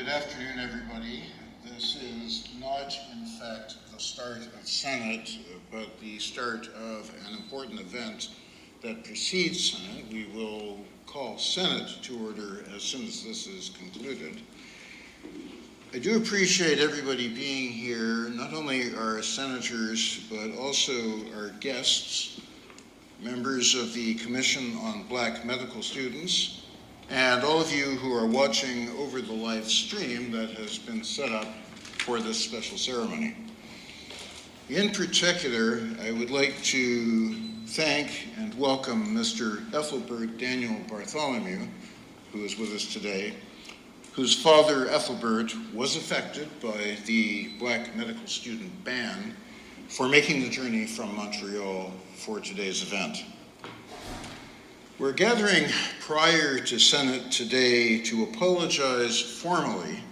Good afternoon, everybody. This is not, in fact, the start of Senate, but the start of an important event that precedes Senate. We will call Senate to order as soon as this is concluded. I do appreciate everybody being here, not only our senators, but also our guests, members of the Commission on Black Medical Students, and all of you who are watching over the live stream that has been set up for this special ceremony. In particular, I would like to thank and welcome Mr. Ethelbert Daniel Bartholomew, who is with us today, whose father, Ethelbert, was affected by the Black medical student ban for making the journey from Montreal for today's event. We're gathering prior to Senate today to apologize formally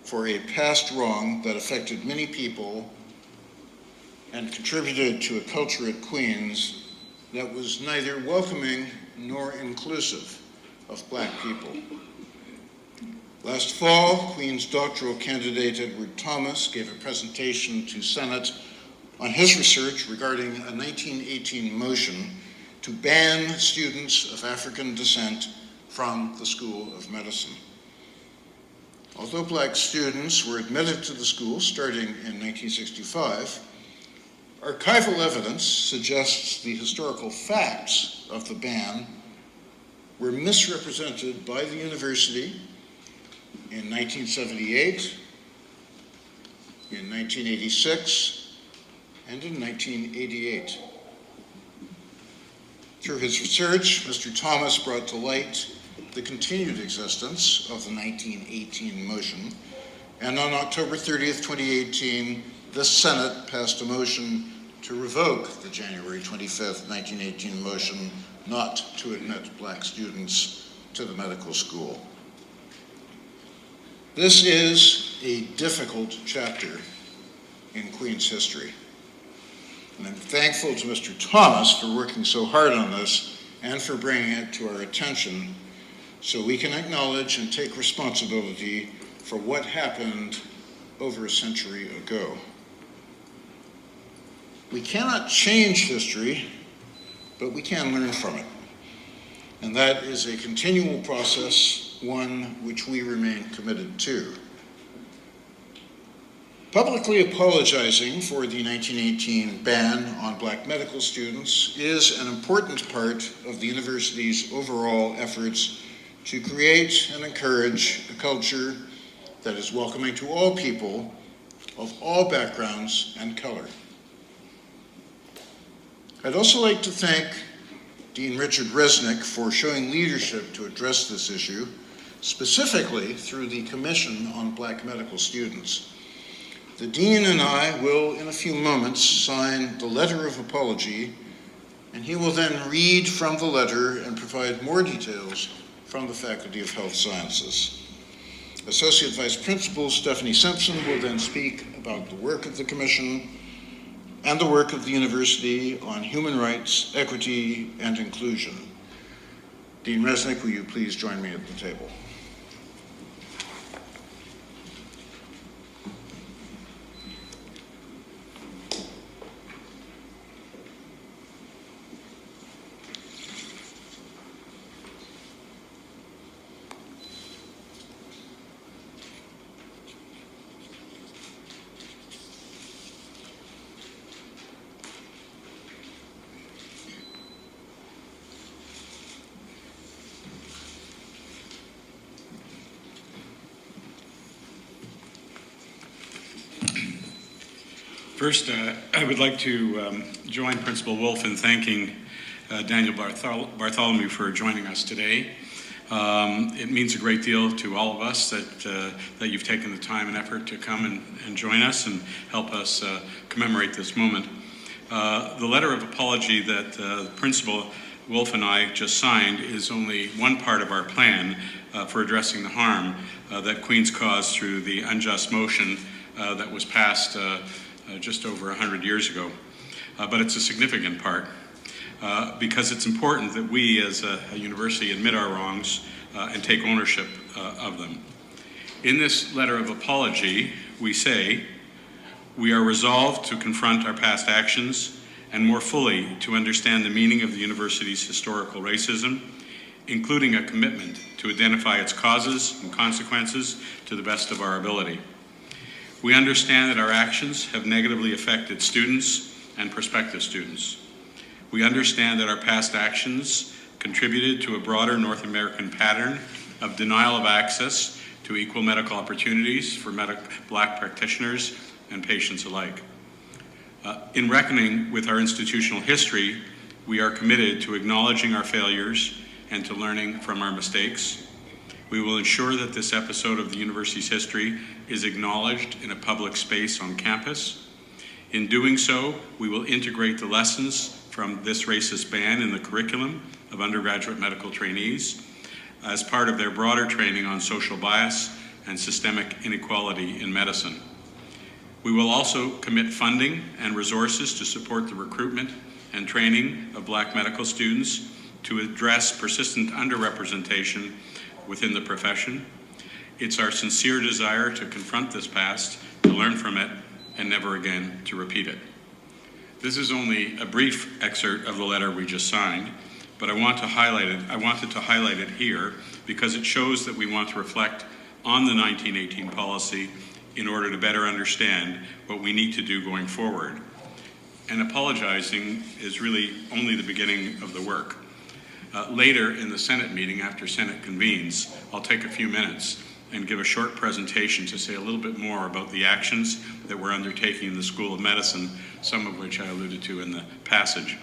for a past wrong that affected many people and contributed to a culture at Queen's that was neither welcoming nor inclusive of Black people. Last fall, Queen's doctoral candidate Edward Thomas gave a presentation to Senate on his research regarding a 1918 motion to ban students of African descent from the School of Medicine. Although Black students were admitted to the school starting in 1965, archival evidence suggests the historical facts of the ban were misrepresented by the university in 1978, in 1986, and in 1988. Through his research, Mr. Thomas brought to light the continued existence of the 1918 motion, and on October 30th, 2018, the Senate passed a motion to revoke the January 25th, 1918 motion not to admit Black students to the medical school. This is a difficult chapter in Queen's history. And I'm thankful to Mr. Thomas for working so hard on this and for bringing it to our attention so we can acknowledge and take responsibility for what happened over a century ago. We cannot change history, but we can learn from it. And that is a continual process, one which we remain committed to. Publicly apologizing for the 1918 ban on Black medical students is an important part of the university's overall efforts to create and encourage a culture that is welcoming to all people of all backgrounds and color. I'd also like to thank Dean Richard Resnick for showing leadership to address this issue, specifically through the Commission on Black Medical Students. The Dean and I will, in a few moments, sign the letter of apology, and he will then read from the letter and provide more details from the Faculty of Health Sciences. Associate Vice Principal Stephanie Simpson will then speak about the work of the Commission and the work of the university on human rights, equity, and inclusion. Dean Resnick, will you please join me at the table? First, I would like to join Principal Wolf in thanking Daniel Bartholomew for joining us today. It means a great deal to all of us that you've taken the time and effort to come and join us and help us commemorate this moment. The letter of apology that Principal Wolf and I just signed is only one part of our plan for addressing the harm that Queen's caused through the unjust motion that was passed just over 100 years ago. But it's a significant part because it's important that we as a university admit our wrongs and take ownership of them. In this letter of apology, we say, we are resolved to confront our past actions and more fully to understand the meaning of the university's historical racism, including a commitment to identify its causes and consequences to the best of our ability. We understand that our actions have negatively affected students and prospective students. We understand that our past actions contributed to a broader North American pattern of denial of access to equal medical opportunities for Black practitioners and patients alike. In reckoning with our institutional history, we are committed to acknowledging our failures and to learning from our mistakes. We will ensure that this episode of the university's history is acknowledged in a public space on campus. In doing so, we will integrate the lessons from this racist ban in the curriculum of undergraduate medical trainees as part of their broader training on social bias and systemic inequality in medicine. We will also commit funding and resources to support the recruitment and training of Black medical students to address persistent underrepresentation within the profession. It's our sincere desire to confront this past, to learn from it, and never again to repeat it. This is only a brief excerpt of the letter we just signed, but I wanted to highlight it here because it shows that we want to reflect on the 1918 policy in order to better understand what we need to do going forward. And apologizing is really only the beginning of the work. Later in the Senate meeting, after Senate convenes, I'll take a few minutes and give a short presentation to say a little bit more about the actions that we're undertaking in the School of Medicine, some of which I alluded to in the passage.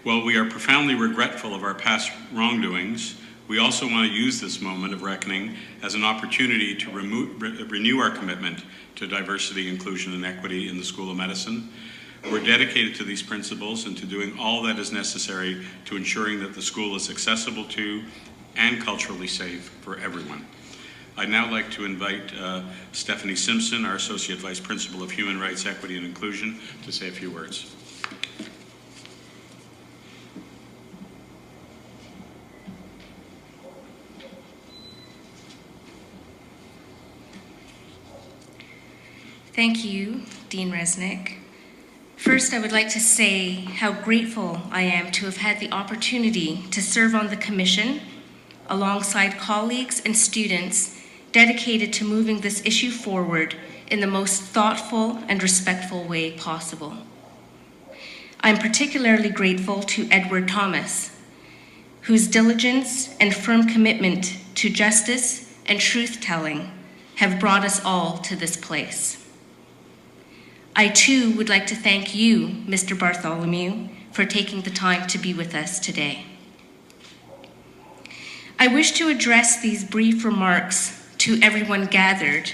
While we are profoundly regretful of our past wrongdoings, we also want to use this moment of reckoning as an opportunity to renew our commitment to diversity, inclusion, and equity in the School of Medicine. We're dedicated to these principles and to doing all that is necessary to ensuring that the school is accessible to and culturally safe for everyone. I'd now like to invite Stephanie Simpson, our Associate Vice Principal of Human Rights, Equity, and Inclusion, to say a few words. Thank you, Dean Resnick. First, I would like to say how grateful I am to have had the opportunity to serve on the commission alongside colleagues and students dedicated to moving this issue forward in the most thoughtful and respectful way possible. I'm particularly grateful to Edward Thomas, whose diligence and firm commitment to justice and truth-telling have brought us all to this place. I too would like to thank you, Mr. Bartholomew, for taking the time to be with us today. I wish to address these brief remarks to everyone gathered,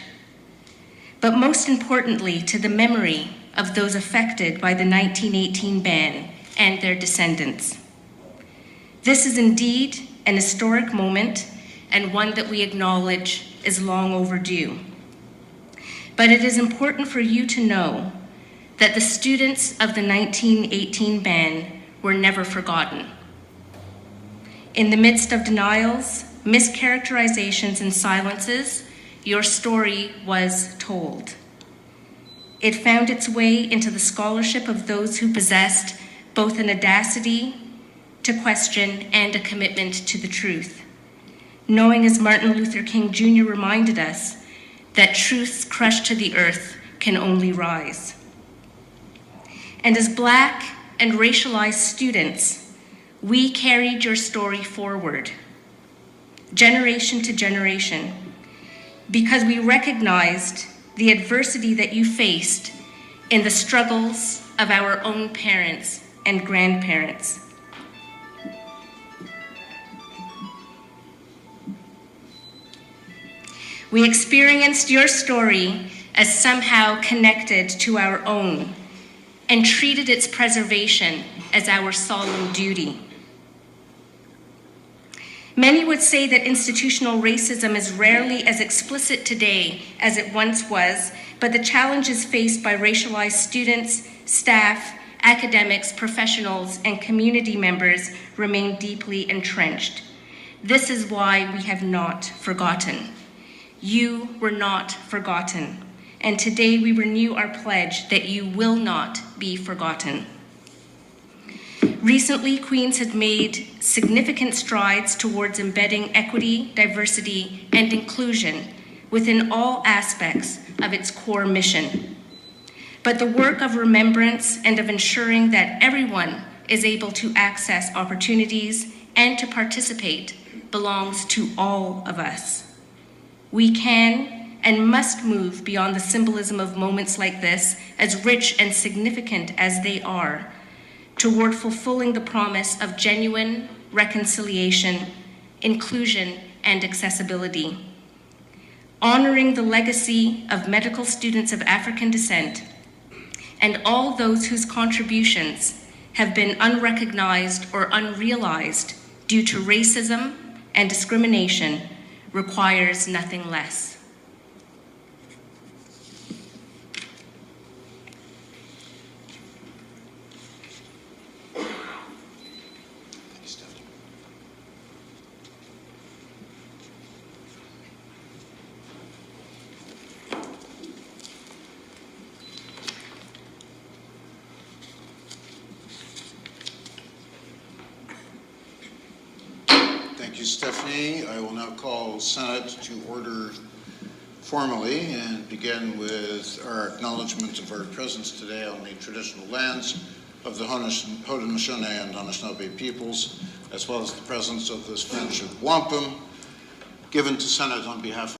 but most importantly to the memory of those affected by the 1918 ban and their descendants. This is indeed an historic moment and one that we acknowledge is long overdue. But it is important for you to know that the students of the 1918 ban were never forgotten. In the midst of denials, mischaracterizations, and silences, your story was told. It found its way into the scholarship of those who possessed both an audacity to question and a commitment to the truth, knowing, as Martin Luther King Jr. reminded us, that truths crushed to the earth can only rise. And as Black and racialized students, we carried your story forward, generation to generation, because we recognized the adversity that you faced in the struggles of our own parents and grandparents. We experienced your story as somehow connected to our own and treated its preservation as our solemn duty. Many would say that institutional racism is rarely as explicit today as it once was, but the challenges faced by racialized students, staff, academics, professionals, and community members remain deeply entrenched. This is why we have not forgotten. You were not forgotten. And today we renew our pledge that you will not be forgotten. Recently, Queen's had made significant strides towards embedding equity, diversity, and inclusion within all aspects of its core mission. But the work of remembrance and of ensuring that everyone is able to access opportunities and to participate belongs to all of us. We can and must move beyond the symbolism of moments like this, as rich and significant as they are, toward fulfilling the promise of genuine reconciliation, inclusion, and accessibility. Honoring the legacy of medical students of African descent and all those whose contributions have been unrecognized or unrealized due to racism and discrimination requires nothing less. Thank you, Stephanie. I will now call Senate to order formally and begin with our acknowledgement of our presence today on the traditional lands of the Haudenosaunee and Anishinaabe peoples, as well as the presence of this Friendship Wampum, given to Senate on behalf